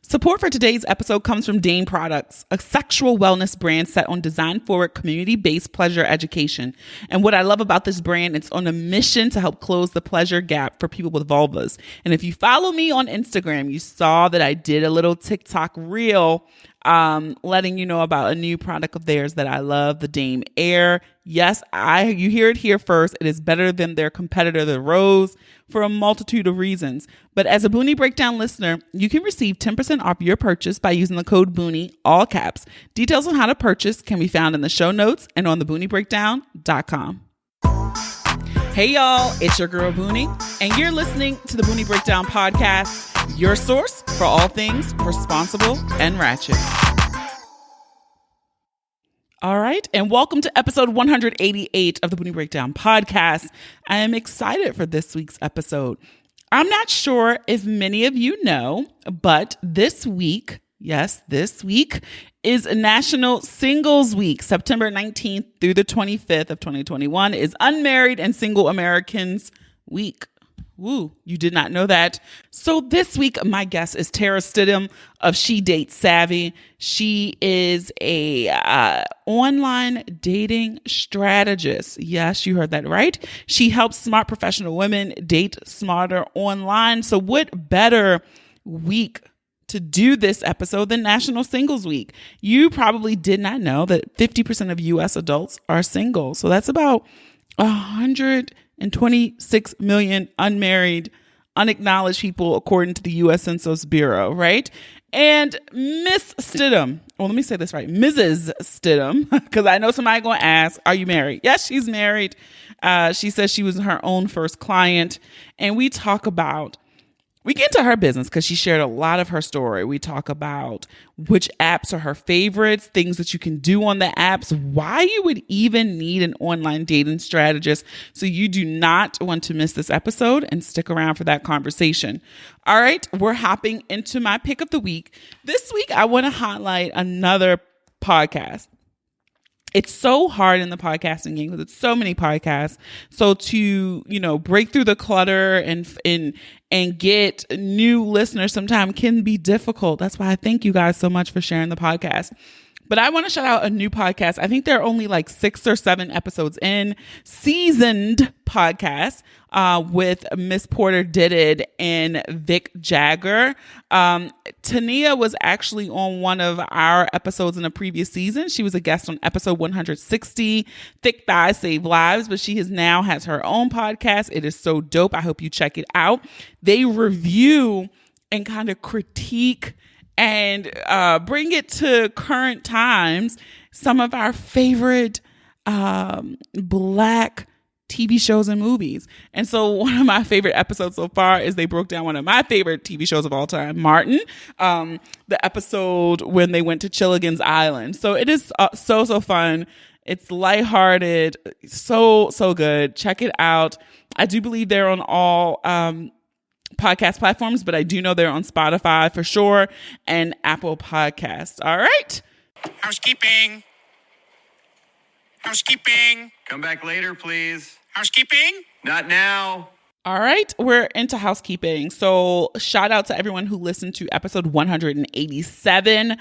Support for today's episode comes from Dane Products, a sexual wellness brand set on design-forward, community-based pleasure education. And what I love about this brand, it's on a mission to help close the pleasure gap for people with vulvas. And if you follow me on Instagram, you saw that I did a little TikTok reel letting you know about a new product of theirs that I love, the Dame Air. Yes, you hear it here first. It is better than their competitor, the Rose, for a multitude of reasons. But as a Boonie Breakdown listener, you can receive 10% off your purchase by using the code Boonie, all caps. Details on how to purchase can be found in the show notes and on thebooниebreakdown.com. Hey y'all, it's your girl Boonie, and you're listening to the Boonie Breakdown podcast, your source for all things responsible and ratchet. All right, and welcome to episode 188 of the Boonie Breakdown podcast. I am excited for this week's episode. I'm not sure if many of you know, but this week, yes, this week is National Singles Week. September 19th through the 25th of 2021 is Unmarried and Single Americans Week. Woo, you did not know that. So this week, my guest is Tera Stidum of She Dates Savvy. She is a online dating strategist. Yes, you heard that right. She helps smart professional women date smarter online. So what better week to do this episode than National Singles Week? You probably did not know that 50% of U.S. adults are single. So that's about 126 million unmarried, unacknowledged people, according to the U.S. Census Bureau, right? And Miss Stidum, well, let me say this right, Mrs. Stidum, because I know somebody going to ask, are you married? Yes, she's married. She says she was her own first client. And we get into her business because she shared a lot of her story. We talk about which apps are her favorites, things that you can do on the apps, why you would even need an online dating strategist. So you do not want to miss this episode and stick around for that conversation. All right, we're hopping into my pick of the week. This week, I want to highlight another podcast. It's so hard in the podcasting game because it's so many podcasts. So to, break through the clutter and get new listeners sometimes can be difficult. That's why I thank you guys so much for sharing the podcast. But I want to shout out a new podcast. I think there are only like 6 or 7 episodes in, seasoned podcast with Miss Porter Did It and Vic Jagger. Tania was actually on one of our episodes in a previous season. She was a guest on episode 160, Thick Thighs Save Lives, but she now has her own podcast. It is so dope. I hope you check it out. They review and kind of critique and bring it to current times, some of our favorite Black TV shows and movies. And so one of my favorite episodes so far is they broke down one of my favorite TV shows of all time, Martin, the episode when they went to Chilligan's Island. So it is so fun. It's lighthearted, so good. Check it out. I do believe they're on all podcast platforms, but I do know they're on Spotify for sure and Apple Podcasts. All right. Housekeeping. Come back later, please. Housekeeping? Not now. All right. We're into housekeeping. So shout out to everyone who listened to episode 187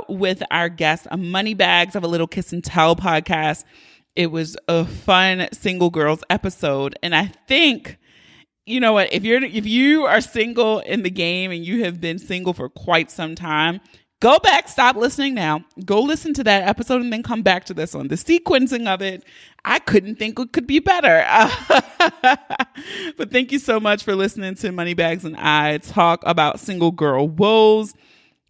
with our guest Moneybags of a Little Kiss and Tell podcast. It was a fun single girls episode. And I think, you know what, if you are single in the game and you have been single for quite some time, go back, stop listening now, go listen to that episode and then come back to this one. The sequencing of it, I couldn't think it could be better. But thank you so much for listening to Moneybags and I talk about single girl woes.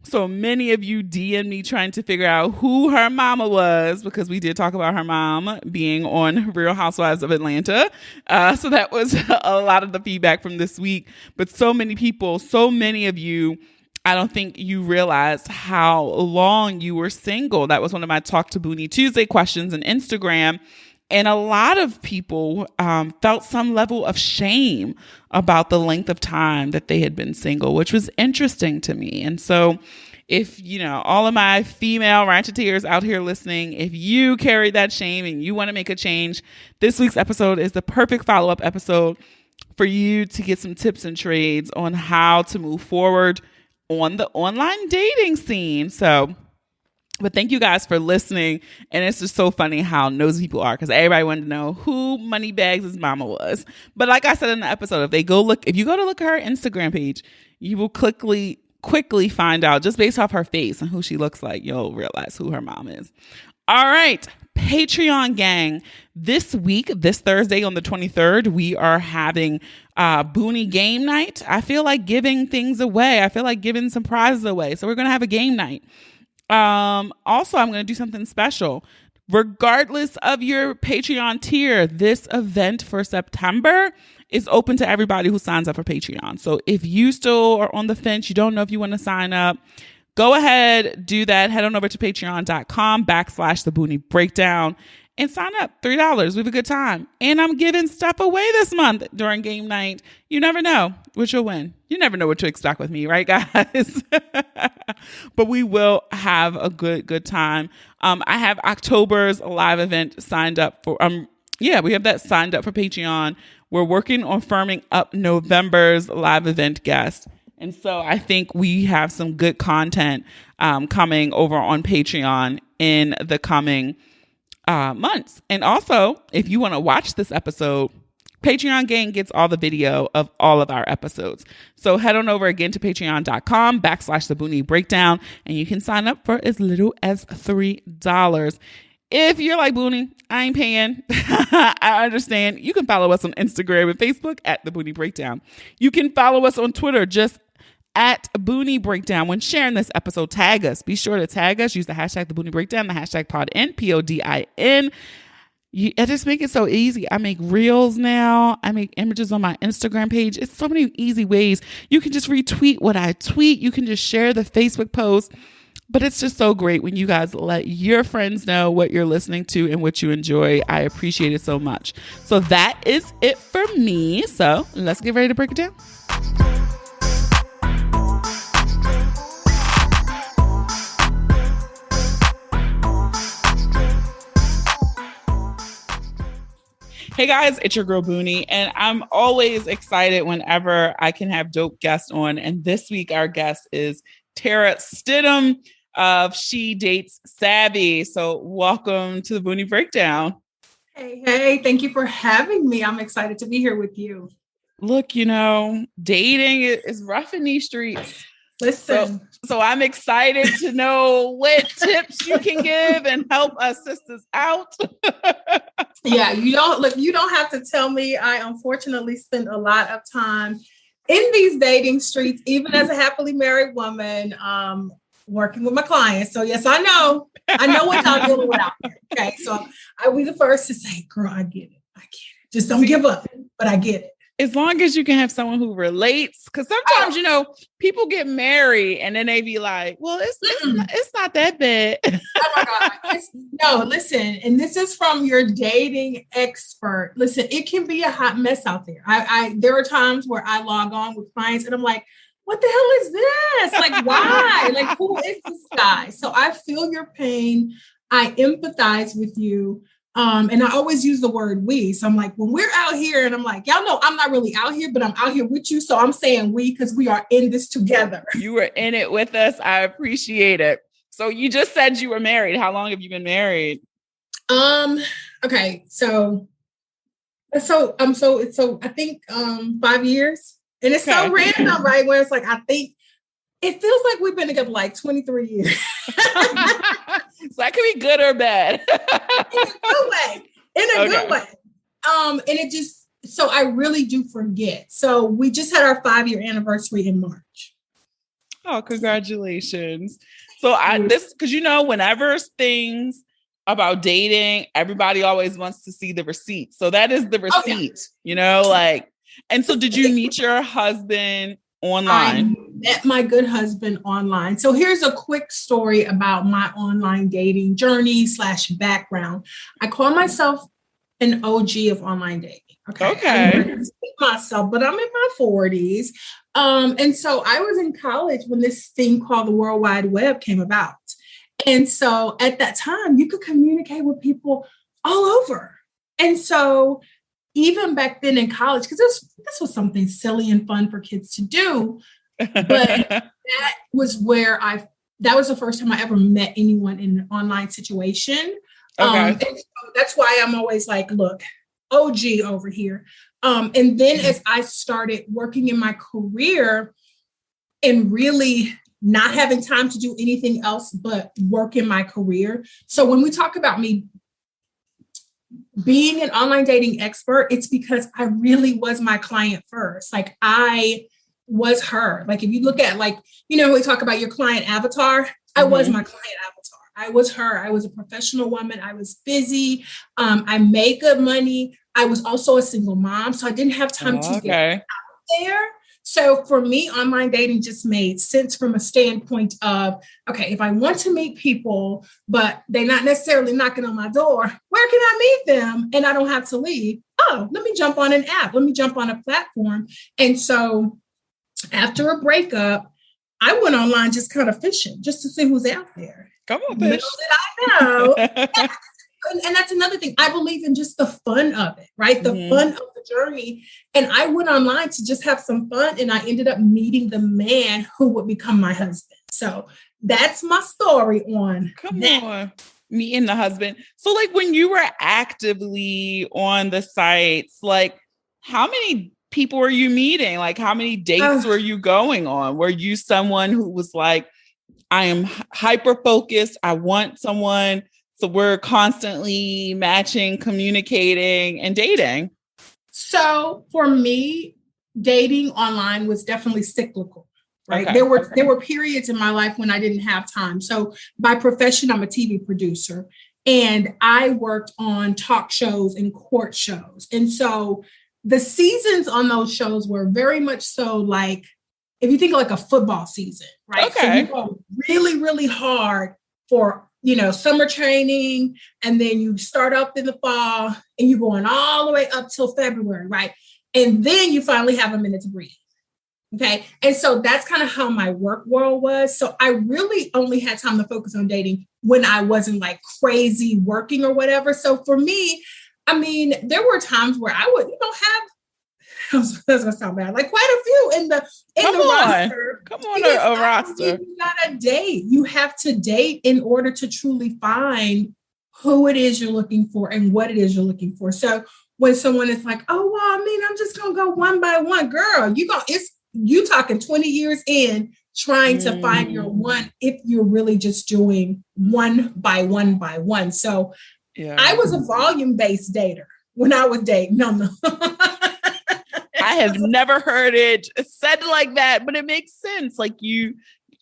So many of you DM me trying to figure out who her mama was, because we did talk about her mom being on Real Housewives of Atlanta. So that was a lot of the feedback from this week. But so many of you, I don't think you realized how long you were single. That was one of my Talk to Boonie Tuesday questions on Instagram. And a lot of people felt some level of shame about the length of time that they had been single, which was interesting to me. And so if, all of my female rancheteers out here listening, if you carry that shame and you want to make a change, this week's episode is the perfect follow-up episode for you to get some tips and trades on how to move forward on the online dating scene. So, but thank you guys for listening. And it's just so funny how nosy people are because everybody wanted to know who Moneybags' mama was. But like I said in the episode, if you go to look at her Instagram page, you will quickly find out just based off her face and who she looks like, you'll realize who her mom is. All right. Patreon gang. This week, this Thursday on the 23rd, we are having Boonie game night. I feel like giving things away. I feel like giving some prizes away. So we're going to have a game night. Also, I'm going to do something special. Regardless of your Patreon tier, this event for September is open to everybody who signs up for Patreon. So if you still are on the fence, you don't know if you want to sign up, go ahead, do that. Head on over to patreon.com/the Boonie Breakdown and sign up. $3. We have a good time. And I'm giving stuff away this month during game night. You never know what you'll win. You never know what to expect with me, right, guys? But we will have a good time. I have October's live event signed up for, we have that signed up for Patreon. We're working on firming up November's live event guest. And so I think we have some good content coming over on Patreon in the coming months. And also, if you want to watch this episode, Patreon gang gets all the video of all of our episodes. So head on over again to patreon.com/the Boonie Breakdown, and you can sign up for as little as $3. If you're like, Boonie, I ain't paying, I understand. You can follow us on Instagram and Facebook at the Boonie Breakdown. You can follow us on Twitter, just at Boonie Breakdown. When sharing this episode, tag us. Be sure to tag us. Use the hashtag the Boonie Breakdown, the hashtag PODIN, PODIN. I just make it so easy. I make reels now. I make images on my Instagram page. It's so many easy ways. You can just retweet what I tweet. You can just share the Facebook post. But it's just so great when you guys let your friends know what you're listening to and what you enjoy. I appreciate it so much. So that is it for me. So let's get ready to break it down. Hey guys, it's your girl Boonie, and I'm always excited whenever I can have dope guests on. And this week our guest is Tera Stidum of She Dates Savvy. So welcome to the Boonie Breakdown. Hey, thank you for having me. I'm excited to be here with you. Look, dating is rough in these streets. Listen. So I'm excited to know what tips you can give and help us sisters out. Yeah, you don't have to tell me. I unfortunately spend a lot of time in these dating streets, even as a happily married woman, working with my clients. So yes, I know what y'all dealing with out there. Okay. So I will be the first to say, girl, I get it. Just don't give up, but I get it. As long as you can have someone who relates, because sometimes, people get married and then they be like, well, it's not that bad. Oh my God. No, listen, and this is from your dating expert. Listen, it can be a hot mess out there. There are times where I log on with clients and I'm like, what the hell is this? Like, why? Like, who is this guy? So I feel your pain. I empathize with you. And I always use the word we. So I'm like, when we're out here, and I'm like, y'all know I'm not really out here, but I'm out here with you. So I'm saying we, because we are in this together. You were in it with us. I appreciate it. So you just said you were married. How long have you been married? Okay. So I think 5 years. And it's so random, right? Where it's like, I think it feels like we've been together like 23 years. So that could be good or bad. In a good way. Good way. And it just, so I really do forget. So we just had our 5-year anniversary in March. Oh, congratulations. So because whenever things about dating, everybody always wants to see the receipt. So that is the receipt, and so did you meet your husband online? I met my good husband online. So here's a quick story about my online dating journey / background. I call myself an OG of online dating. Okay. I myself, but I'm in my 40s. And so I was in college when this thing called the World Wide Web came about. And so at that time, you could communicate with people all over. And so even back then in college, because this was something silly and fun for kids to do, But that was where that was the first time I ever met anyone in an online situation. Okay. And so that's why I'm always like, look, OG over here. And then as I started working in my career and really not having time to do anything else but work in my career. So when we talk about me being an online dating expert, it's because I really was my client first. Like I was her. Like if you look at like, we talk about your client avatar, I was my client avatar. I was her. I was a professional woman. I was busy. I made good money. I was also a single mom. So I didn't have time to get out there. So for me, online dating just made sense from a standpoint of, okay, if I want to meet people, but they're not necessarily knocking on my door, where can I meet them? And I don't have to leave. Oh, let me jump on an app. Let me jump on a platform. And so after a breakup, I went online just kind of fishing, just to see who's out there. Come on, fish. Little did I know. And that's another thing. I believe in just the fun of it, right? The fun of the journey. And I went online to just have some fun. And I ended up meeting the man who would become my husband. So that's my story on meeting the husband. So like when you were actively on the sites, like how many people were you meeting? Like how many dates were you going on? Were you someone who was like, I am hyper focused. I want someone. So we're constantly matching, communicating, and dating. So for me, dating online was definitely cyclical, right? Okay. There were periods in my life when I didn't have time. So by profession, I'm a TV producer, and I worked on talk shows and court shows. And so the seasons on those shows were very much so like, if you think like a football season, right? Okay. So you go really, really hard for summer training, and then you start up in the fall and you're going all the way up till February, right? And then you finally have a minute to breathe. Okay. And so that's kind of how my work world was. So I really only had time to focus on dating when I wasn't like crazy working or whatever. So for me, I mean, there were times where I would, that's gonna sound bad. Like quite a few in the roster. Come on, a roster. You gotta date. You have to date in order to truly find who it is you're looking for and what it is you're looking for. So when someone is like, "Oh, well, I mean, I'm just gonna go one by one," girl, you talking 20 years in trying to find your one if you're really just doing one by one by one. So I was a volume-based dater when I was dating. No. I have never heard it said like that, but it makes sense. Like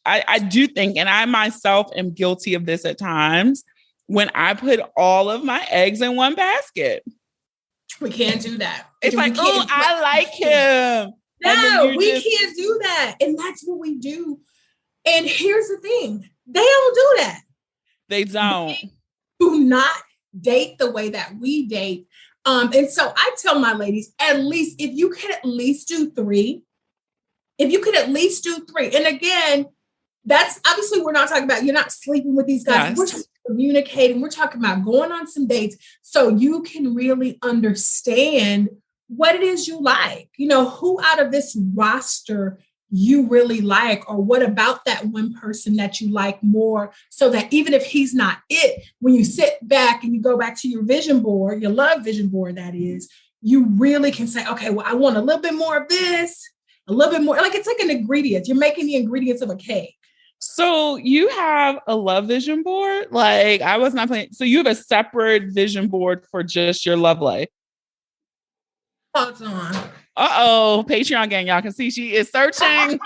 I do think, and I myself am guilty of this at times, when I put all of my eggs in one basket. We can't do that. It's like, oh, I like him. No, we can't do that. And that's what we do. And here's the thing. They don't do that. They don't. They do not date the way that we date. And so I tell my ladies, at least if you could at least do three. And again, that's obviously we're not talking about you're not sleeping with these guys. Yes. We're just communicating. We're talking about going on some dates so you can really understand what it is you like. Who out of this roster you really like, or what about that one person that you like more, so that even if he's not it, when you sit back and you go back to your vision board, your love vision board, that is, you really can say, okay, well, I want a little bit more of this, a little bit more. Like it's like an ingredient. You're making the ingredients of a cake. So you have a love vision board? Like I was not playing. So you have a separate vision board for just your love life? Hold on. Uh-oh, Patreon gang, y'all can see she is searching.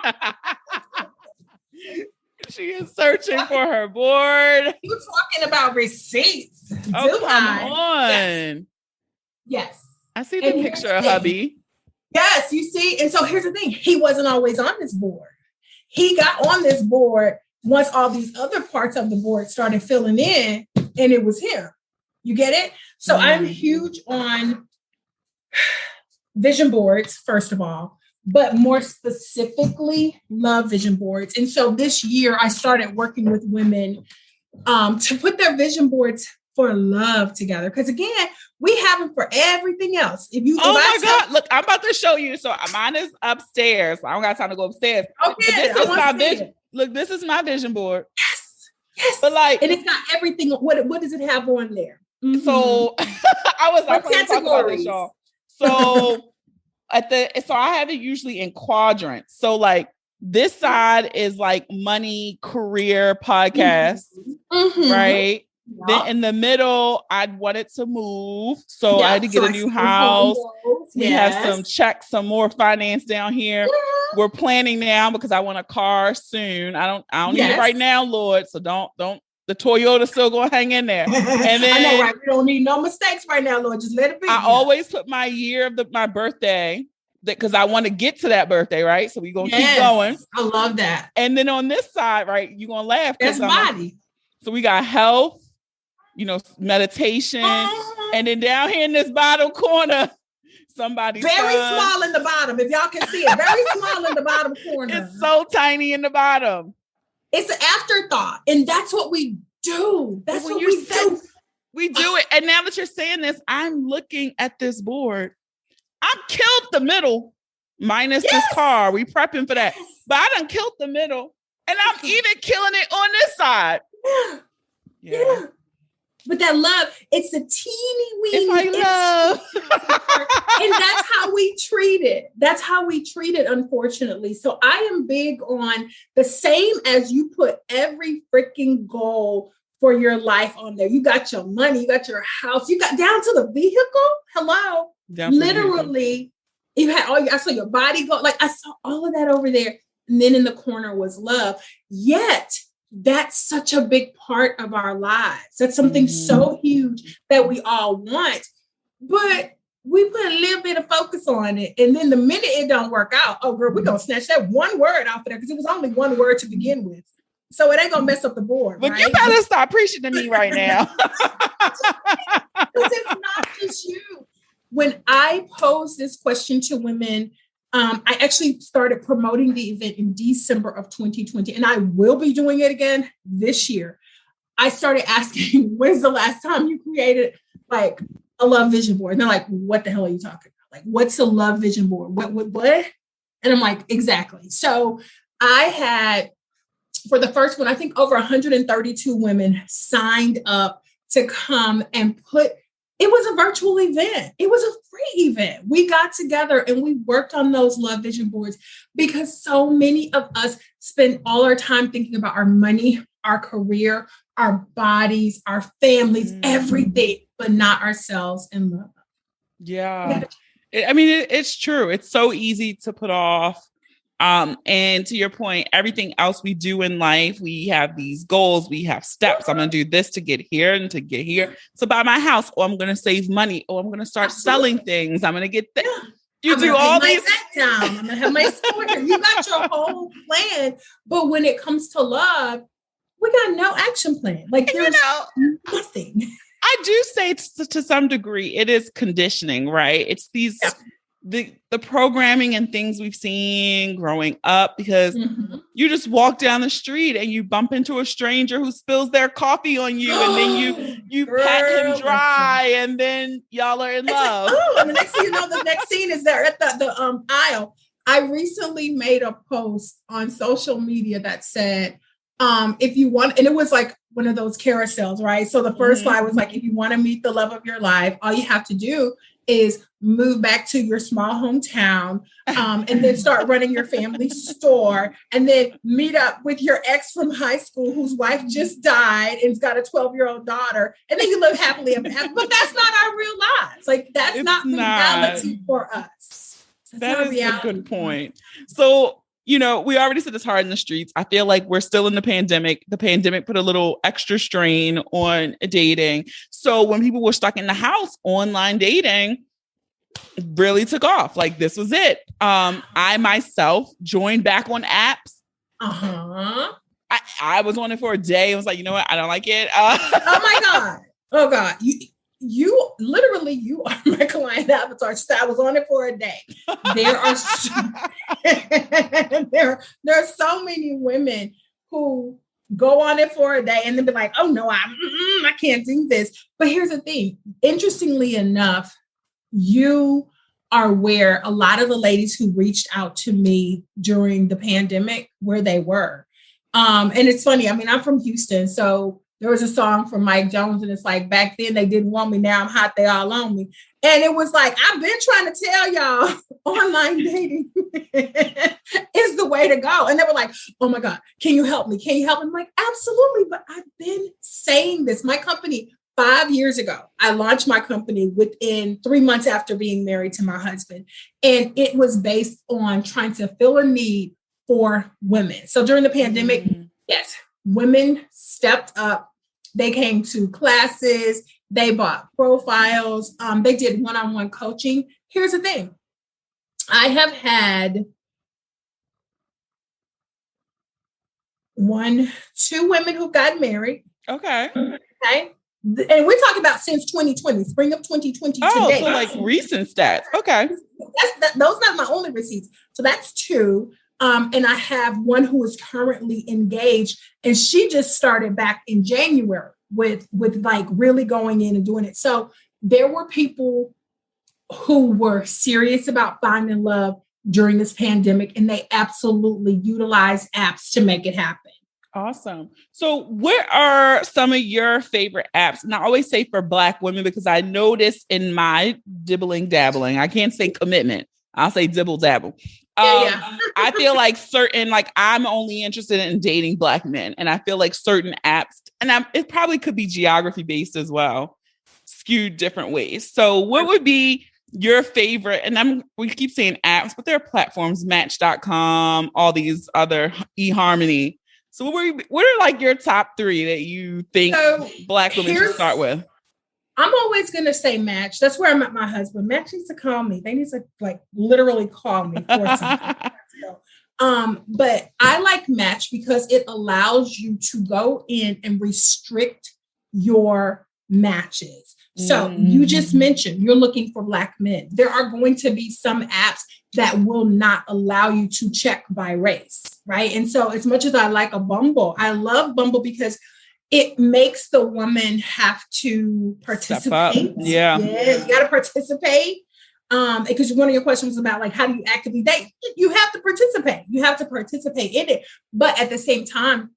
She is searching for her board. You're talking about receipts. Oh, come on. Yes. I see the picture of hubby. Yes, you see. And so here's the thing. He wasn't always on this board. He got on this board once all these other parts of the board started filling in, and it was him. You get it? So I'm huge on vision boards, first of all, but more specifically, love vision boards. And so this year I started working with women to put their vision boards for love together. Because again, We have them for everything else. Oh my God. Look, I'm about to show you. So mine is upstairs. I don't got time to go upstairs. Okay, but this is my vision. Look, this is my vision board. Yes. But like, and it's got everything. What does it have on there? Mm-hmm. So I was not planning to talk about this, y'all. So so I have it usually in quadrants. So like this side is like money, career, podcast, right? Yep. Then in the middle, I wanted to move. So I had to get a new house. We have some checks, some more finance down here. We're planning now because I want a car soon. I don't need it right now, Lord. So don't the Toyota's still gonna hang in there. And then I know, right? We don't need no mistakes right now, Lord. Just let it be. I always put my year of my birthday because I want to get to that birthday, right? So we're gonna keep going. I love that. And then on this side, right, you're gonna laugh. That's body. So we got health, meditation, and then down here in this bottom corner, somebody very small in the bottom. If y'all can see it, very small in the bottom corner. It's so tiny in the bottom. It's an afterthought, and that's what we do. That's what we do. We do it. And now that you're saying this, I'm looking at this board. I'm killed the middle, minus this car. We prepping for that, but I done killed the middle, and I'm even killing it on this side. Yeah. But that love, it's a teeny weeny. It's love. And that's how we treat it. That's how we treat it, unfortunately. So I am big on the same as you put every freaking goal for your life on there. You got your money, you got your house, you got down to the vehicle. Hello. Literally, you had I saw your body go, like I saw all of that over there. And then in the corner was love. Yet that's such a big part of our lives. That's something so huge that we all want, but we put a little bit of focus on it. And then the minute it don't work out, oh girl, we're going to snatch that one word off of there because it was only one word to begin with. So it ain't going to mess up the board. But right? You better stop preaching to me right now. Because it's not just you. When I pose this question to women, I actually started promoting the event in December of 2020, and I will be doing it again this year. I started asking, when's the last time you created like a love vision board? And they're like, what the hell are you talking about? Like, what's a love vision board? What? And I'm like, exactly. So I had, for the first one, I think over 132 women signed up to come and it was a virtual event. It was a free event. We got together and we worked on those love vision boards because so many of us spend all our time thinking about our money, our career, our bodies, our families, everything, but not ourselves and love. Yeah. It's true. It's so easy to put off. And to your point, everything else we do in life, we have these goals, we have steps. I'm going to do this to get here and to get here. So buy my house, or I'm going to save money, or I'm going to start selling things. I'm going to get You do all these. I'm going to have my store here. You got your whole plan. But when it comes to love, we got no action plan. Like there's nothing. I do say to some degree, it is conditioning, right? It's these, the programming and things we've seen growing up, because you just walk down the street and you bump into a stranger who spills their coffee on you, and then you pat him dry, and then y'all are in love. And the next thing you know, the next scene is there at the aisle. I recently made a post on social media that said, if you want, and it was like one of those carousels, right? So the first slide was like, if you want to meet the love of your life, all you have to do is move back to your small hometown, and then start running your family store, and then meet up with your ex from high school whose wife just died and's got a 12-year-old daughter, and then you live happily ever after. But that's not our real lives. Like that's not reality for us. That is a good point. So, we already said it's hard in the streets. I feel like we're still in the pandemic. The pandemic put a little extra strain on dating. So when people were stuck in the house, online dating really took off. Like this was it. I myself joined back on apps. I was on it for a day. I was like, you know what? I don't like it. Oh my God. Oh God. You literally, you are my client avatar. I was on it for a day. There are there are so many women who go on it for a day and then be like, oh no, I can't do this. But here's the thing. Interestingly enough, you are where a lot of the ladies who reached out to me during the pandemic, where they were. And it's funny. I mean, I'm from Houston, so there was a song from Mike Jones, and it's like, back then they didn't want me, now I'm hot, they all on me. And it was like, I've been trying to tell y'all, online dating is the way to go. And they were like, oh my God, can you help me? Can you help me? I'm like, absolutely. But I've been saying this. My company, 5 years ago, I launched my company within 3 months after being married to my husband. And it was based on trying to fill a need for women. So during the pandemic, yes, women stepped up. They came to classes. They bought profiles. They did one-on-one coaching. Here's the thing. I have had 2 women who got married. Okay. Okay. And we're talking about since 2020, spring of 2020 today. So like recent stats. Okay. Those are not my only receipts. So that's 2. And I have one who is currently engaged, and she just started back in January with like really going in and doing it. So there were people who were serious about finding love during this pandemic, and they absolutely utilized apps to make it happen. Awesome. So what are some of your favorite apps? And I always say for Black women, because I noticed in my dibbling dabbling, I can't say commitment, I'll say dibble dabble. I feel like I'm only interested in dating Black men. And I feel like certain apps, and it probably could be geography based as well, skewed different ways. So what would be your favorite? And we keep saying apps, but there are platforms, Match.com, all these other eHarmony. So what are like your top 3 that you think Black women should start with? I'm always going to say Match. That's where I met my husband. Match needs to call me. They need to like literally call me for something. But I like Match because it allows you to go in and restrict your matches. So you just mentioned you're looking for Black men. There are going to be some apps that will not allow you to check by race, right? And so as much as I like a Bumble, I love Bumble because it makes the woman have to participate. Yeah, you got to participate. Because one of your questions was about like, how do you actively date? You have to participate. You have to participate in it. But at the same time,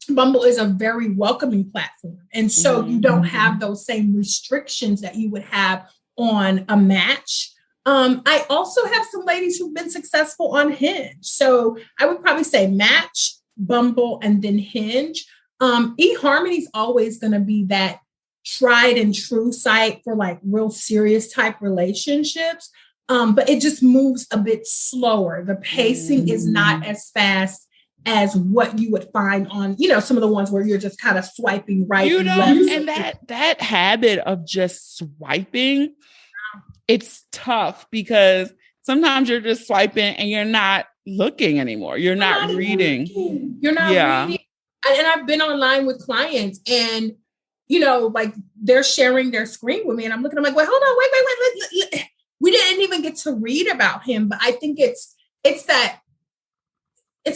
Bumble is a very welcoming platform. And so you don't have those same restrictions that you would have on a Match. I also have some ladies who've been successful on Hinge. So I would probably say Match, Bumble, and then Hinge. eHarmony is always going to be that tried and true site for like real serious type relationships. But it just moves a bit slower. The pacing is not as fast as what you would find on, some of the ones where you're just kind of swiping right and left. And that habit of just swiping, it's tough because sometimes you're just swiping and you're not looking anymore. You're not reading. You're not reading. And I've been online with clients and, like they're sharing their screen with me and I'm looking, I'm like, wait, hold on, wait. We didn't even get to read about him. But I think it's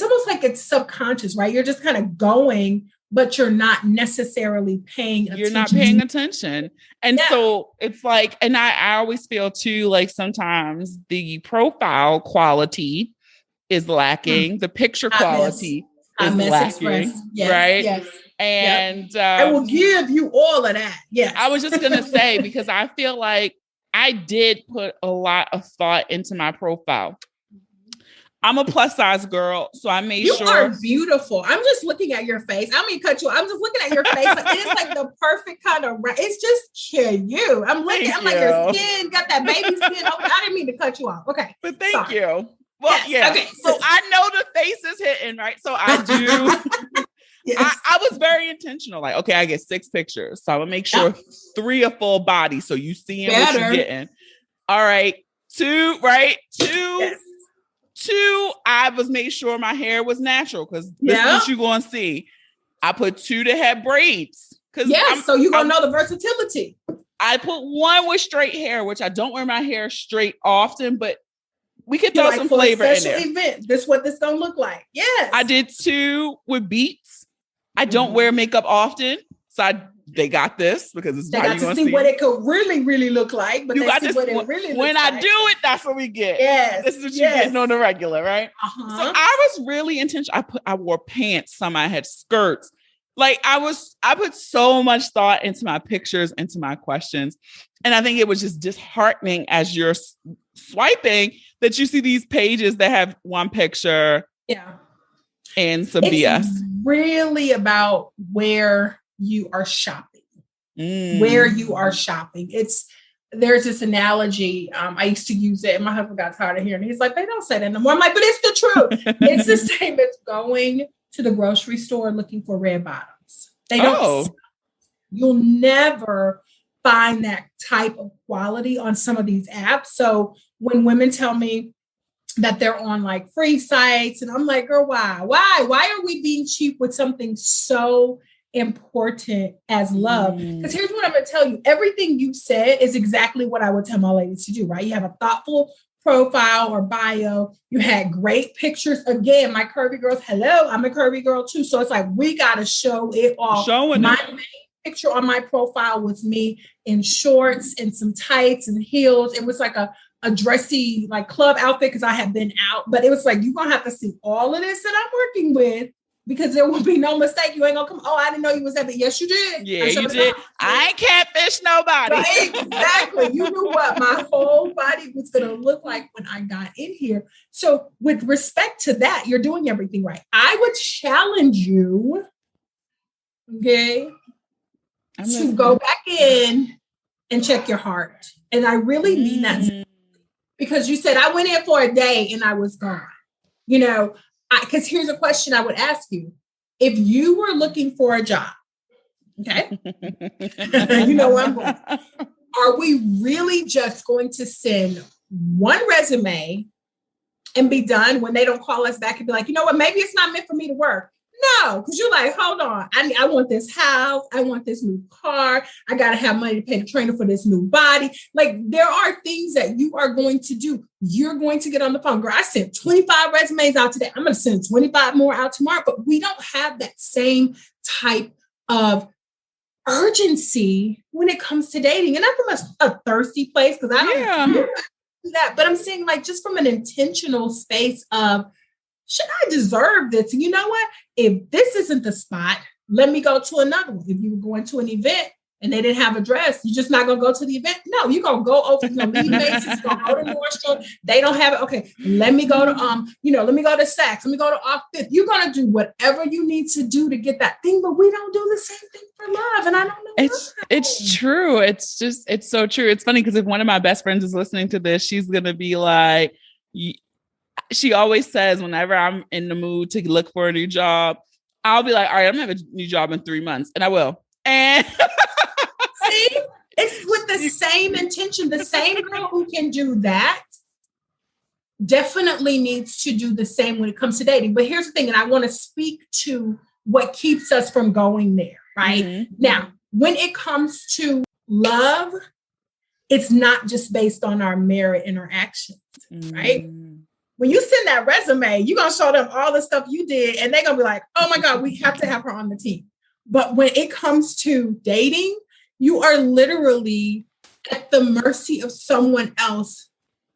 almost like it's subconscious, right? You're just kind of going, but you're not necessarily paying attention. You're not paying attention. And so it's like, and I always feel too, like sometimes the profile quality is lacking. The picture quality is lacking, right? Yes. And I will give you all of that. Yes. I was just going to say, because I feel like I did put a lot of thought into my profile. I'm a plus size girl, so I made sure. You are beautiful. I'm just looking at your face. I don't mean cut you. I'm just looking at your face. Like, it is like the perfect kind of. It's just cute. I'm looking. I'm like your skin got that baby skin. Okay, I didn't mean to cut you off. Okay, but thank you. Well, yes. Okay. So I know the face is hitting, right? So I do. Yes. I was very intentional. Like, okay, I get 6 pictures, so I'm gonna make sure 3 are full body, so you seeing what you're getting. All right, 2, right? 2. Yes. 2, I was made sure my hair was natural because this is what you're going to see. I put 2 that had braids. So you're going to know the versatility. I put 1 with straight hair, which I don't wear my hair straight often, but we could throw some flavor in there. Event. This is what this going to look like. Yes. I did 2 with beats. I don't wear makeup often. So they got this because it's they got to see what it could really, really look like. But you got see to what it really when looks I like. do it, that's what we get. Yes. This is what you're getting on the regular, right? Uh-huh. So I was really intentional. I wore pants, some I had skirts. Like I put so much thought into my pictures, into my questions. And I think it was just disheartening as you're swiping that you see these pages that have one picture. Yeah. And some BS. Really about where you are shopping. Where you are shopping. There's this analogy. I used to use it and my husband got tired of hearing it. He's like, they don't say that anymore. I'm like, but it's the truth. It's the same as going to the grocery store looking for red bottoms. They don't. You'll never find that type of quality on some of these apps. So when women tell me that they're on like free sites, and I'm like, girl, why are we being cheap with something so important as love? Because here's what I'm going to tell you. Everything you said is exactly what I would tell my ladies to do, right? You have a thoughtful profile or bio. You had great pictures. Again, my curvy girls, hello, I'm a curvy girl too. So it's like, we got to show it all. My main picture on my profile was me in shorts and some tights and heels. It was like a dressy like club outfit because I had been out, but it was like, you're going to have to see all of this that I'm working with because there will be no mistake. You ain't going to come, oh, I didn't know you was that, but yes, you did. Yeah, you did. I ain't catfish nobody. So exactly. You knew what my whole body was going to look like when I got in here. So with respect to that, you're doing everything right. I would challenge you, okay, to go back in and check your heart. And I really mean that because you said I went in for a day and I was gone. You know, because here's a question I would ask you. If you were looking for a job, okay, you know where I'm going. Are we really just going to send one resume and be done when they don't call us back and be like, you know what, maybe it's not meant for me to work? No, because you're like, hold on. I want this house. I want this new car. I got to have money to pay the trainer for this new body. Like there are things that you are going to do. You're going to get on the phone. Girl, I sent 25 resumes out today. I'm going to send 25 more out tomorrow. But we don't have that same type of urgency when it comes to dating. And I'm from a thirsty place because I don't do that. But I'm saying like just from an intentional space of, should I deserve this? And you know what? If this isn't the spot, let me go to another one. If you were going to an event and they didn't have a dress, you're just not going to go to the event? No, you're going to go over, leave Macy's, go to Nordstrom. They don't have it. Okay, let me go to, let me go to Saks. Let me go to Off Fifth. You're going to do whatever you need to do to get that thing, but we don't do the same thing for love. And I don't know. It's true. It's so true. It's funny because if one of my best friends is listening to this, she's going to be like, she always says whenever I'm in the mood to look for a new job, I'll be like, all right, I'm going to have a new job in 3 months. And I will. And see, it's with the same intention. The same girl who can do that definitely needs to do the same when it comes to dating. But here's the thing, and I want to speak to what keeps us from going there, right? Mm-hmm. Now, when it comes to love, it's not just based on our merit and our actions, right? When you send that resume, you're going to show them all the stuff you did, and they're going to be like, oh my God, we have to have her on the team. But when it comes to dating, you are literally at the mercy of someone else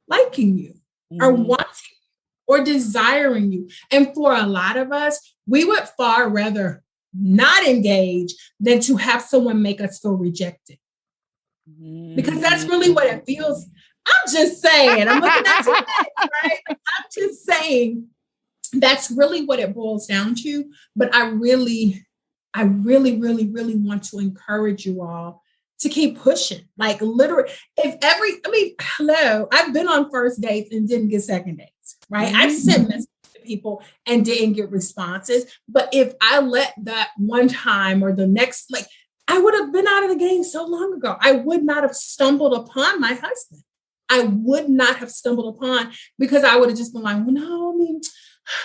liking you or wanting you or desiring you. And for a lot of us, we would far rather not engage than to have someone make us feel rejected. Because that's really what it feels. I'm just saying, I'm looking at you, right? I'm just saying that's really what it boils down to. But I really want to encourage you all to keep pushing. Like literally, hello, I've been on first dates and didn't get second dates, right? I've sent messages to people and didn't get responses. But if I let that one time or the next, I would have been out of the game so long ago. I would not have stumbled upon my husband. I would not have stumbled upon because I would have just been like, well, no,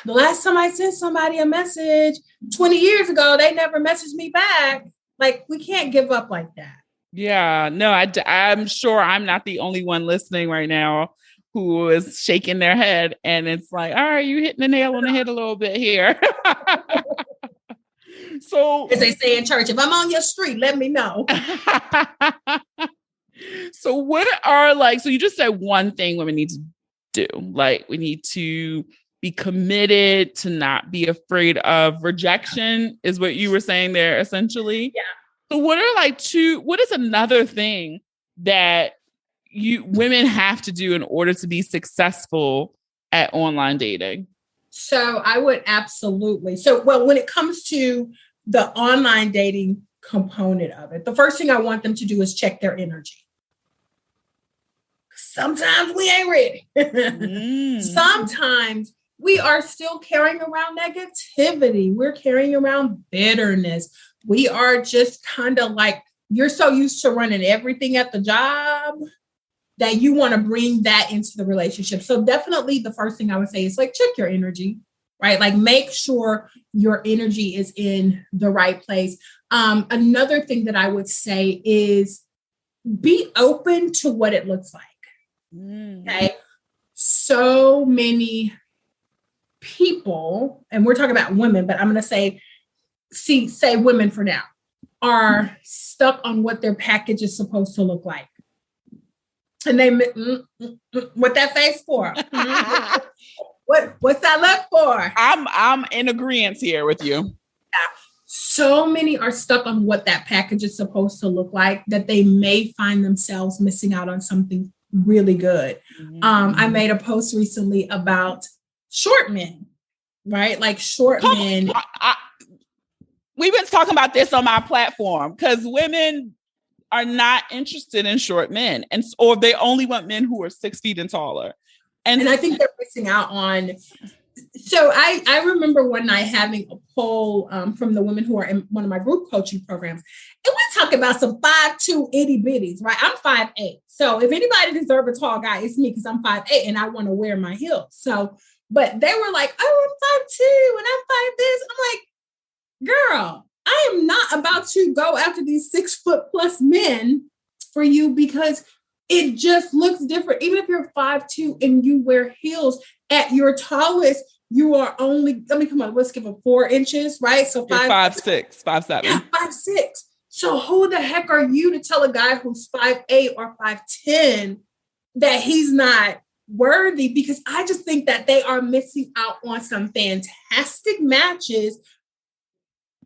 the last time I sent somebody a message 20 years ago, they never messaged me back. Like, we can't give up like that. Yeah, no, I'm sure I'm not the only one listening right now who is shaking their head. And it's like, all right, you hitting the nail on the head a little bit here. So, as they say in church, if I'm on your street, let me know. So what are like, so you just said one thing women need to do. Like we need to be committed, to not be afraid of rejection is what you were saying there essentially. Yeah. So what is another thing that women have to do in order to be successful at online dating? So I would absolutely. So, well, when it comes to the online dating component of it, the first thing I want them to do is check their energy. Sometimes we ain't ready. Sometimes we are still carrying around negativity. We're carrying around bitterness. We are just kind of like, you're so used to running everything at the job that you want to bring that into the relationship. So definitely the first thing I would say is like, check your energy, right? Like make sure your energy is in the right place. Another thing that I would say is be open to what it looks like. Okay. So many people, and we're talking about women, but I'm going to say women for now, are stuck on what their package is supposed to look like. And they, what that face for? What's that look for? I'm in agreement here with you. Yeah. So many are stuck on what that package is supposed to look like that they may find themselves missing out on something really good. I made a post recently about short men, right? Like short men. We've been talking about this on my platform because women are not interested in short men, or they only want men who are 6 feet and taller. And I think they're missing out on. So I remember one night having a poll from the women who are in one of my group coaching programs. And we talk about some 5'2" itty bitties, right? I'm 5'8". So if anybody deserves a tall guy, it's me because I'm 5'8" and I want to wear my heels. So, but they were like, oh, I'm 5'2" and I'm 5', this. And I'm like, girl, I am not about to go after these 6 foot plus men for you because it just looks different. Even if you're 5'2" and you wear heels, at your tallest, you are only, come on, let's give it 4 inches, right? So 5'6", 5'7". Yeah, 5'6". So who the heck are you to tell a guy who's 5'8" or 5'10" that he's not worthy? Because I just think that they are missing out on some fantastic matches.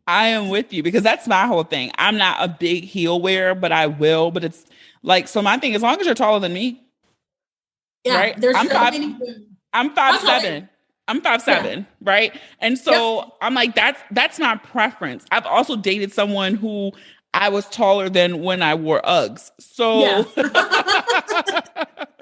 I am with you because that's my whole thing. I'm not a big heel wearer, but I will. But it's like, so my thing, as long as you're taller than me, yeah, right? There's I'm 5'7". I'm 5'7", yeah. Right? And so yep. I'm like, that's my preference. I've also dated someone who I was taller than when I wore Uggs. So, yeah.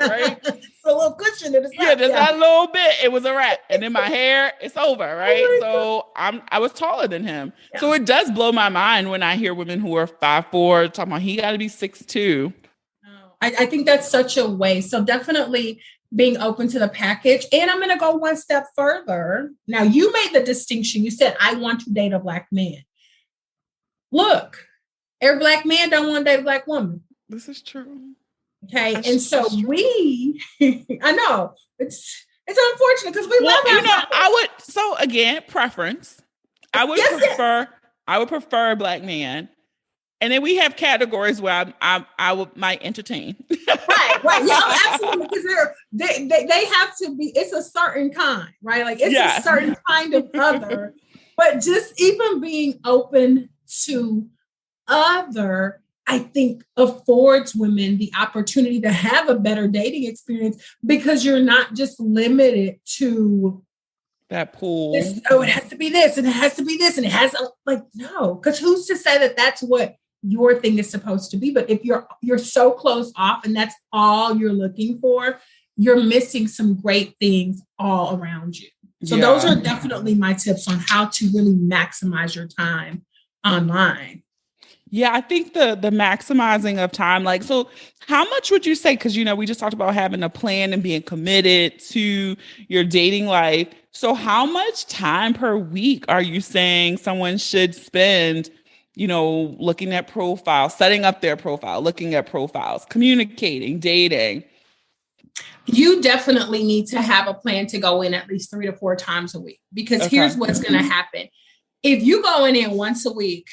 Right? It's a little cushion in the side. Yeah, just that little bit. It was a wrap. And then my hair, it's over, right? So I was taller than him. Yeah. So it does blow my mind when I hear women who are 5'4" talking about he got to be 6'2". I think that's such a waste. So definitely being open to the package. And I'm going to go one step further. Now, you made the distinction. You said, I want to date a Black man. Look, every Black man don't want to date a Black woman. This is true. Okay. And so I know it's unfortunate because we love so again, preference. I would prefer a Black man. And then we have categories where I might entertain. Right. Yeah, absolutely. Because they have to be, it's a certain kind, right? Like it's a certain kind of other. But just even being open to other, I think affords women the opportunity to have a better dating experience because you're not just limited to that pool. It has to be this and it has to be this and it has no, because who's to say that that's what your thing is supposed to be? But if you're so close off and that's all you're looking for, you're missing some great things all around you. So those are definitely my tips on how to really maximize your time online. Yeah, I think the maximizing of time, like, so how much would you say, because, we just talked about having a plan and being committed to your dating life. So how much time per week are you saying someone should spend looking at profiles, setting up their profile, looking at profiles, communicating, dating? You definitely need to have a plan to go in at least 3 to 4 times a week because here's what's going to happen. if you go in once a week,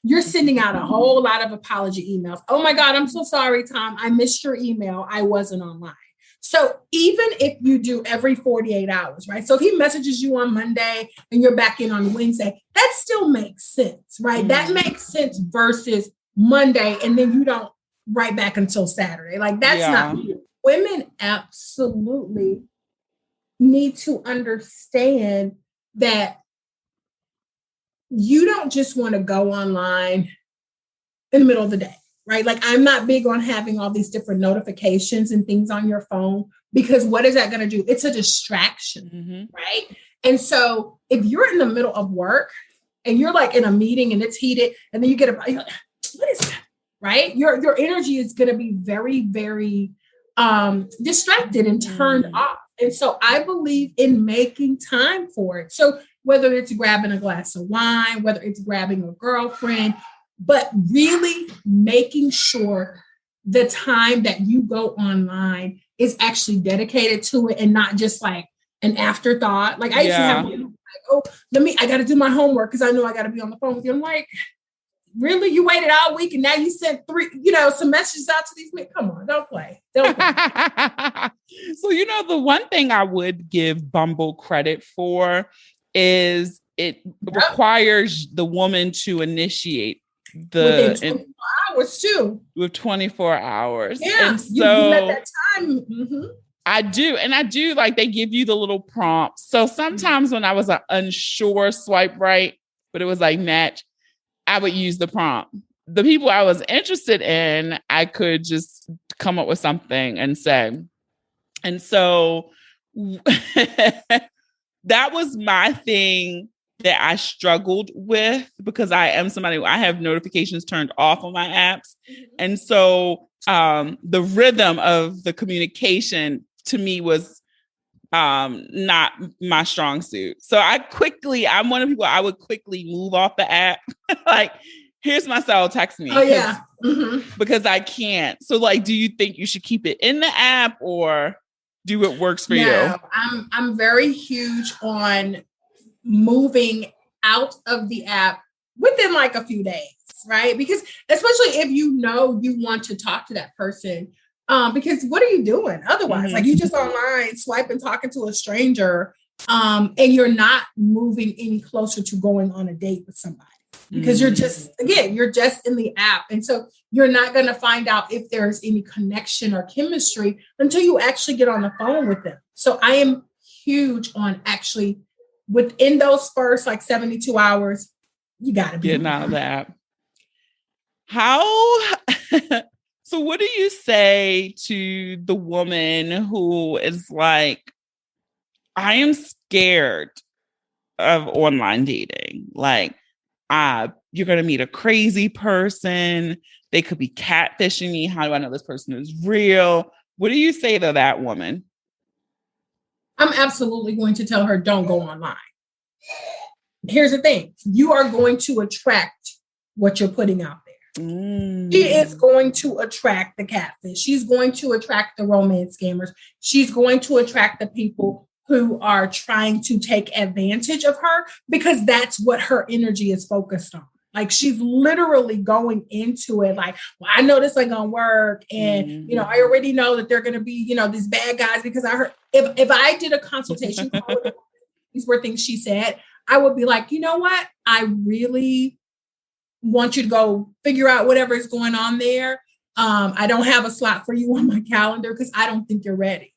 you're sending out a whole lot of apology emails. Oh my God, I'm so sorry, Tom. I missed your email. I wasn't online. So even if you do every 48 hours, right? So if he messages you on Monday and you're back in on Wednesday, that still makes sense, right? That makes sense versus Monday and then you don't write back until Saturday. Like that's not, women absolutely need to understand that you don't just want to go online in the middle of the day, right? Like I'm not big on having all these different notifications and things on your phone because what is that going to do? It's a distraction, right? And so if you're in the middle of work and you're like in a meeting and it's heated and then you get you're like, what is that? Right? Your energy is going to be very, very distracted and turned off. And so I believe in making time for it. So whether it's grabbing a glass of wine, whether it's grabbing a girlfriend, but really making sure the time that you go online is actually dedicated to it and not just like an afterthought. Like I used to have, like, oh, I got to do my homework because I know I got to be on the phone with you. I'm like, really? You waited all week and now you sent 3, some messages out to these men? Come on, don't play. Don't play. So, the one thing I would give Bumble credit for is it requires the woman to initiate within 24 hours too. With 24 hours. Yeah. And so you let that time. I do. And I do like they give you the little prompts. So sometimes when I was unsure swipe right, but it was like match, I would use the prompt. The people I was interested in, I could just come up with something and say. And so that was my thing that I struggled with because I am somebody I have notifications turned off on my apps. And so the rhythm of the communication to me was not my strong suit. So I'm one of the people I would quickly move off the app. Like, here's my cell, text me. Oh yeah. Because I can't. So like, do you think you should keep it in the app or do what works for you? I'm very huge on moving out of the app within like a few days, right? Because especially if you want to talk to that person, because what are you doing otherwise? Like you just online swiping, talking to a stranger, and you're not moving any closer to going on a date with somebody because you're just in the app. And so you're not going to find out if there's any connection or chemistry until you actually get on the phone with them. So I am huge on actually within those first like 72 hours, you got to be getting out of the app. So what do you say to the woman who is like, I am scared of online dating. Like, you're going to meet a crazy person. They could be catfishing me. How do I know this person is real? What do you say to that woman? I'm absolutely going to tell her, don't go online. Here's the thing. You are going to attract what you're putting out there. She is going to attract the catfish. She's going to attract the romance scammers. She's going to attract the people who are trying to take advantage of her because that's what her energy is focused on. Like she's literally going into it like, well, I know this ain't gonna work. And, I already know that they're going to be, these bad guys because I heard if I did a consultation call with her, these were things she said, I would be like, you know what? I really want you to go figure out whatever is going on there. I don't have a slot for you on my calendar because I don't think you're ready.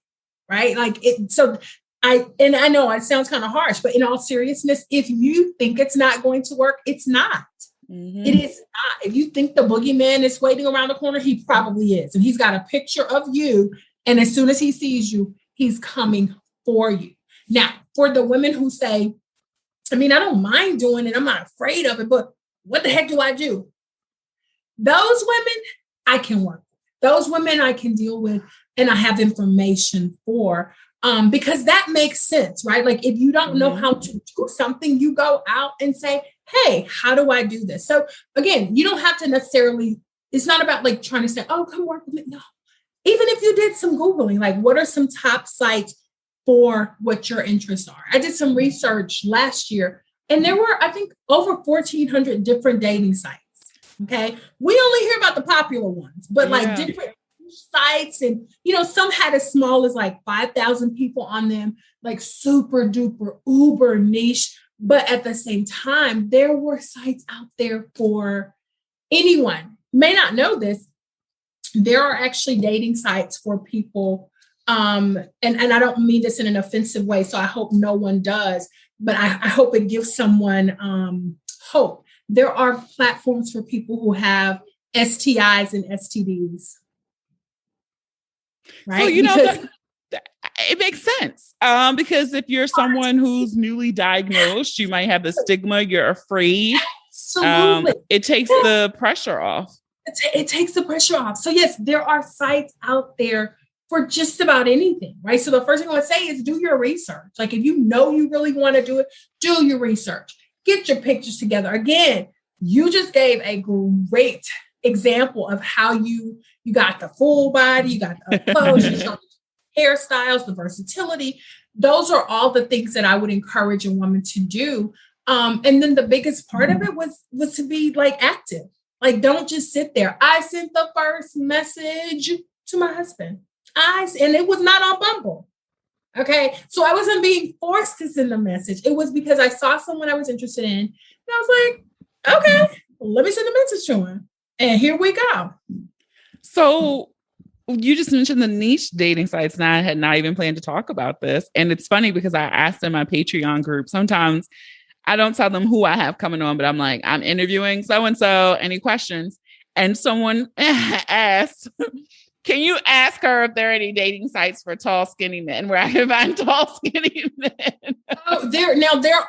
Right. Like it. So I know it sounds kind of harsh, but in all seriousness, if you think it's not going to work, it's not. It is not. If you think the boogeyman is waiting around the corner, he probably is. And he's got a picture of you. And as soon as he sees you, he's coming for you. Now, for the women who say, I don't mind doing it. I'm not afraid of it, but what the heck do I do? Those women I can work with. Those women I can deal with and I have information for because that makes sense, right? Like if you don't know how to do something, you go out and say, hey, how do I do this? So again, you don't have to necessarily, it's not about like trying to say, oh, come work with me. No. Even if you did some Googling, like what are some top sites for what your interests are? I did some research last year And there were, I think, over 1,400 different dating sites. Okay. We only hear about the popular ones, but like different sites, and some had as small as like 5,000 people on them, like super duper uber niche. But at the same time, there were sites out there for anyone. You may not know this. There are actually dating sites for people. And I don't mean this in an offensive way, so I hope no one does, but I hope it gives someone hope. There are platforms for people who have STIs and STDs. Right? So, it makes sense. Because if you're someone who's newly diagnosed, you might have the stigma, you're afraid. Absolutely. It takes the pressure off. It takes the pressure off. So yes, there are sites out there for just about anything, right? So the first thing I would say is do your research. Like if you really want to do it, do your research. Get your pictures together. Again, you just gave a great example of how you got the full body, you got the clothes, you showed the hairstyles, the versatility. Those are all the things that I would encourage a woman to do. And then the biggest part of it was to be like active. Like, don't just sit there. I sent the first message to my husband. And it was not on Bumble. Okay. So I wasn't being forced to send a message. It was because I saw someone I was interested in. And I was like, okay, let me send a message to him. And here we go. So you just mentioned the niche dating sites, and I had not even planned to talk about this. And it's funny because I asked in my Patreon group, sometimes I don't tell them who I have coming on, but I'm like, I'm interviewing so-and-so, any questions? And someone asked, can you ask her if there are any dating sites for tall, skinny men where I can find tall, skinny men? There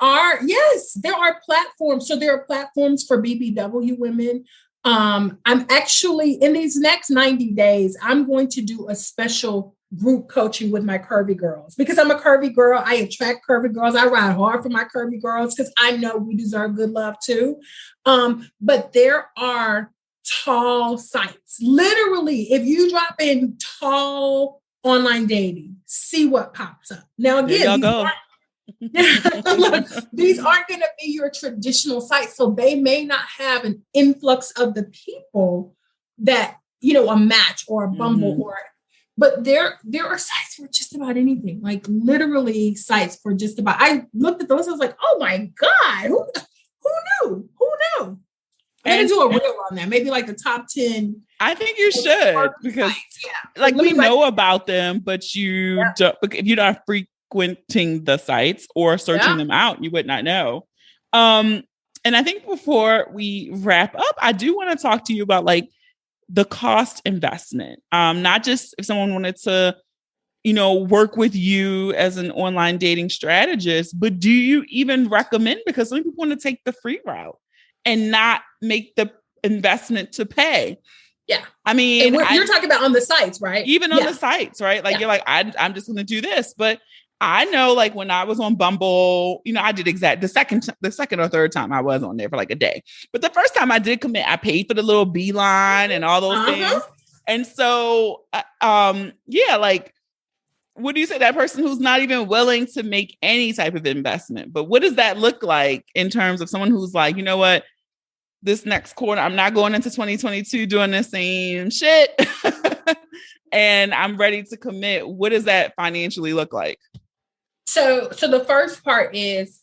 are platforms. So there are platforms for BBW women. I'm actually in these next 90 days, I'm going to do a special group coaching with my curvy girls because I'm a curvy girl. I attract curvy girls. I ride hard for my curvy girls because I know we deserve good love too. But there are tall sites. Literally, if you drop in tall online dating, see what pops up. Now, again, these aren't going to be your traditional sites. So they may not have an influx of the people that, a Match or a Bumble but there are sites for just about anything, like literally sites for just about. I looked at those, I was like, oh my God, who knew? I'm going to do a reel on that, maybe like the top 10. I think you should, because we know about them, but you don't, if you're not frequenting the sites or searching them out, you would not know. And I think before we wrap up, I do want to talk to you about like the cost investment. Not just if someone wanted to, work with you as an online dating strategist, but do you even recommend, because some people want to take the free route and not make the investment to pay. Yeah. I mean, you're talking about on the sites, right? Even on the sites, right? Like you're like, I'm just going to do this. But I know, like when I was on Bumble, I did the second or third time I was on there for like a day. But the first time I did commit, I paid for the little beeline and all those things. And so, like, what do you say that person who's not even willing to make any type of investment? But what does that look like in terms of someone who's like, you know what, this next quarter, I'm not going into 2022 doing the same shit and I'm ready to commit. What does that financially look like? So the first part is,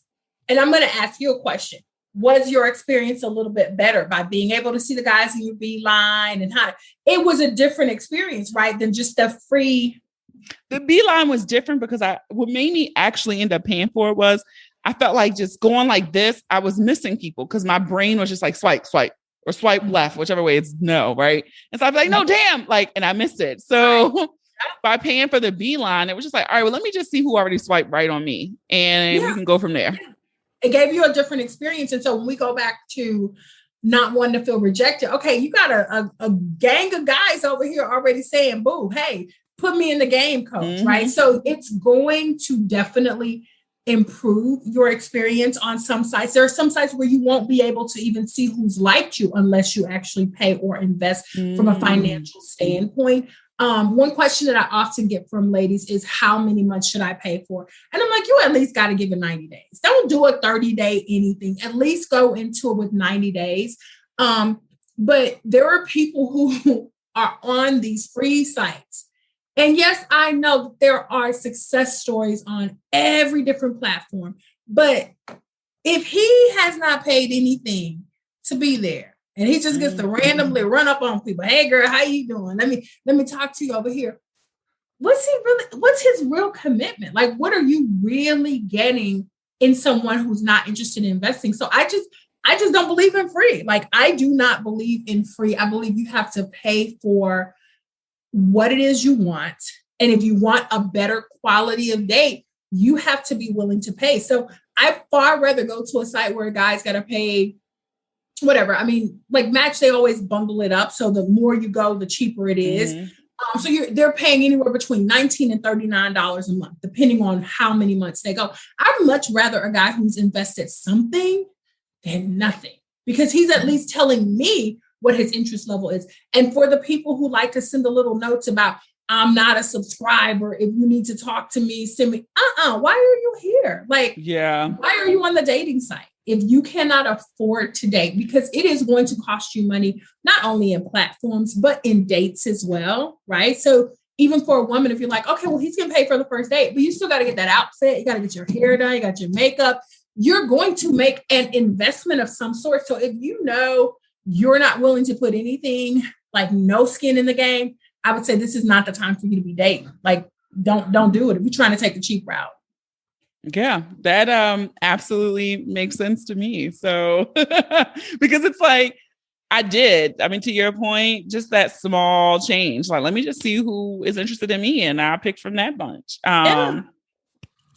and I'm going to ask you a question. Was your experience a little bit better by being able to see the guys in your beeline and how it was a different experience, right? Than just the free. The beeline was different because what made me actually end up paying for it was I felt like just going like this, I was missing people because my brain was just like swipe, or swipe left, whichever way it's no, right? And so I'd be like, no, damn, like, and I missed it. So by paying for the beeline, it was just like, all right, well, let me just see who already swiped right on me. And we can go from there. It gave you a different experience. And so when we go back to not wanting to feel rejected, okay, you got a gang of guys over here already saying, boo, hey, put me in the game, coach, right? So it's going to definitely improve your experience on some sites. There are some sites where you won't be able to even see who's liked you unless you actually pay or invest from a financial standpoint. One question that I often get from ladies is how many months should I pay for? And I'm like, you at least got to give it 90 days. Don't do a 30-day anything. At least go into it with 90 days. But there are people who are on these free sites. And yes, I know there are success stories on every different platform. But if he has not paid anything to be there, and he just gets to randomly run up on people, hey girl, how you doing? Let me talk to you over here. What's his real commitment? Like, what are you really getting in someone who's not interested in investing? So I just don't believe in free. Like, I do not believe in free. I believe you have to pay for what it is you want. And if you want a better quality of date, you have to be willing to pay. So I'd far rather go to a site where a guy's got to pay whatever. I mean, like Match, they always bundle it up. So the more you go, the cheaper it is. So they're paying anywhere between $19 and $39 a month, depending on how many months they go. I'd much rather a guy who's invested something than nothing, because he's at least telling me what his interest level is. And for the people who like to send the little notes about, I'm not a subscriber, if you need to talk to me, send me, why are you here? Like, why are you on the dating site if you cannot afford to date? Because it is going to cost you money, not only in platforms, but in dates as well, right? So even for a woman, if you're like, okay, well, he's going to pay for the first date, but you still got to get that outfit. You got to get your hair done. You got your makeup. You're going to make an investment of some sort. So if you know you're not willing to put anything, like no skin in the game, I would say this is not the time for you to be dating. Like, don't do it if you're trying to take the cheap route. Yeah, that absolutely makes sense to me. So because it's like, I mean, to your point, just that small change. Like, let me just see who is interested in me, and I'll pick from that bunch.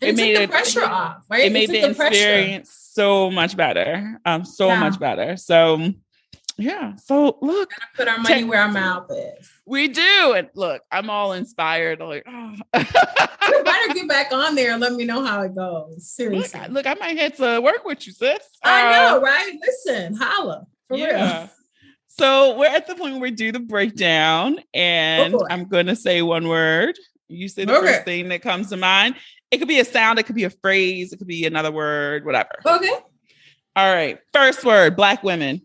It made the pressure off, right? It made the experience so much better. Much better. So yeah. So look, gotta put our money where our mouth is. We do. And look, I'm all inspired. Like, oh. You better get back on there and let me know how it goes. Seriously. Look, I might have to work with you, sis. I know, right? Listen, holla. For real. So we're at the point where we do the breakdown, and I'm going to say one word. You say the first thing that comes to mind. It could be a sound. It could be a phrase. It could be another word, whatever. Okay. All right. First word, Black women.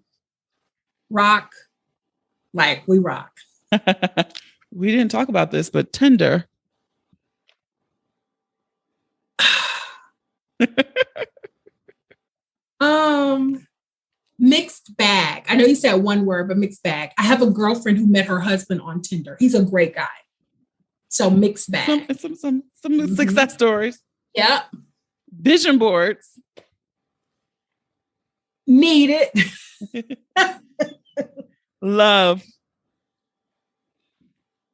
Rock. Like, we rock. We didn't talk about this, but Tinder. Mixed bag. I know you said one word, but mixed bag. I have a girlfriend who met her husband on Tinder. He's a great guy. So mixed bag. Some success stories. Yeah. Vision boards. Need it. Love.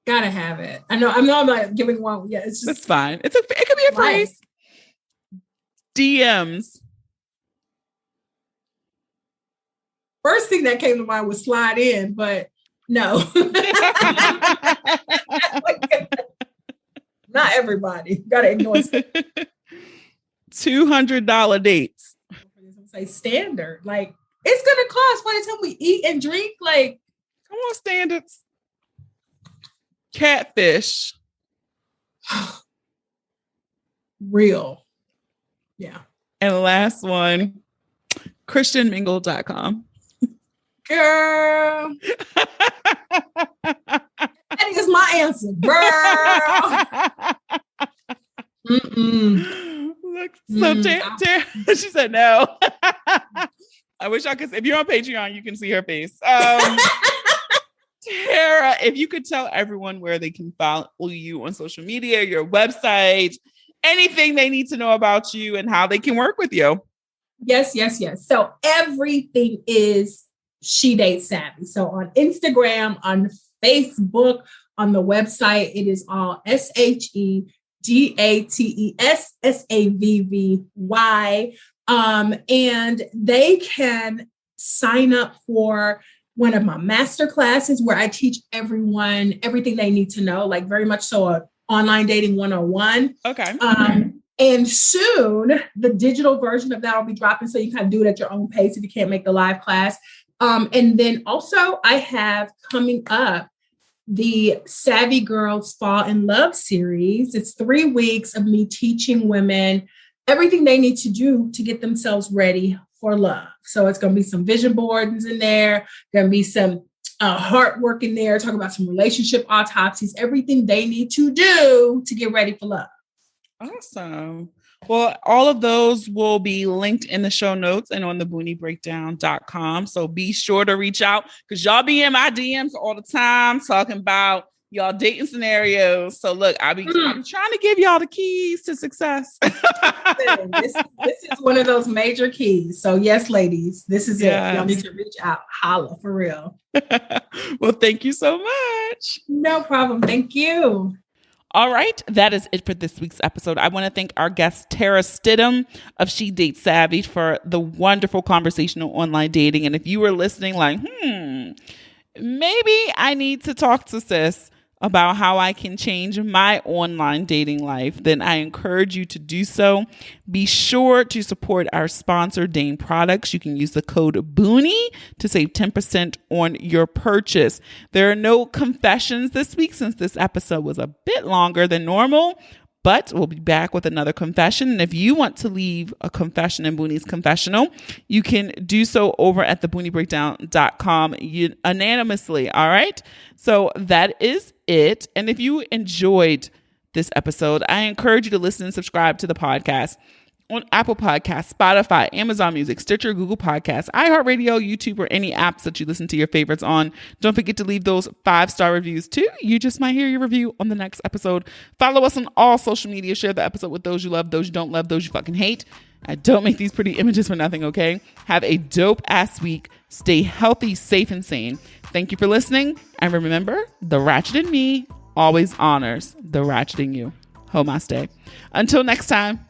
Gotta have it. I know I'm not giving one. Yeah, it's just. It's fine. It could be a phrase. DMs. First thing that came to mind was slide in, but no. Not everybody. Gotta ignore it. $200 dates. Say standard. Like, it's gonna cost by the time we eat and drink. Like, come on, standards. Catfish. Real. Yeah. And the last one, christianmingle.com. Girl. That is my answer, girl. Look, so Tara, she said no. I wish I could. If you're on Patreon, you can see her face. Tara, if you could tell everyone where they can follow you on social media, your website, anything they need to know about you and how they can work with you. Yes. So everything is She Dates Savvy. So on Instagram, on Facebook, on the website, it is all SHEDATESSAVVY. And they can sign up for one of my master classes where I teach everyone everything they need to know, like very much so a online dating 101. Okay. And soon the digital version of that will be dropping, so you kind of do it at your own pace if you can't make the live class. And then also I have coming up the Savvy Girls Fall in Love series. It's 3 weeks of me teaching women everything they need to do to get themselves ready for love. So it's going to be some vision boards in there, going to be some heart work in there, talk about some relationship autopsies, everything they need to do to get ready for love. Awesome. Well, all of those will be linked in the show notes and on the booniebreakdown.com. So be sure to reach out because y'all be in my DMs all the time talking about y'all dating scenarios. So look, I'm trying to give y'all the keys to success. this is one of those major keys. So yes, ladies, this is it. Y'all need to reach out. Holla for real. Well, thank you so much. No problem. Thank you. All right, that is it for this week's episode. I want to thank our guest, Tera Stidum of She Dates Savvy, for the wonderful conversational online dating. And if you were listening like, maybe I need to talk to sis about how I can change my online dating life, then I encourage you to do so. Be sure to support our sponsor, Dane Products. You can use the code Boonie to save 10% on your purchase. There are no confessions this week since this episode was a bit longer than normal, but we'll be back with another confession. And if you want to leave a confession in Boonie's confessional, you can do so over at thebooniebreakdown.com anonymously. All right. So that is it. And if you enjoyed this episode, I encourage you to listen and subscribe to the podcast on Apple Podcasts, Spotify, Amazon Music, Stitcher, Google Podcasts, iHeartRadio, YouTube, or any apps that you listen to your favorites on. Don't forget to leave those 5-star reviews too. You just might hear your review on the next episode. Follow us on all social media. Share the episode with those you love, those you don't love, those you fucking hate. I don't make these pretty images for nothing, okay? Have a dope ass week. Stay healthy, safe, and sane. Thank you for listening. And remember, the ratchet in me always honors the ratchet in you. Namaste. Until next time.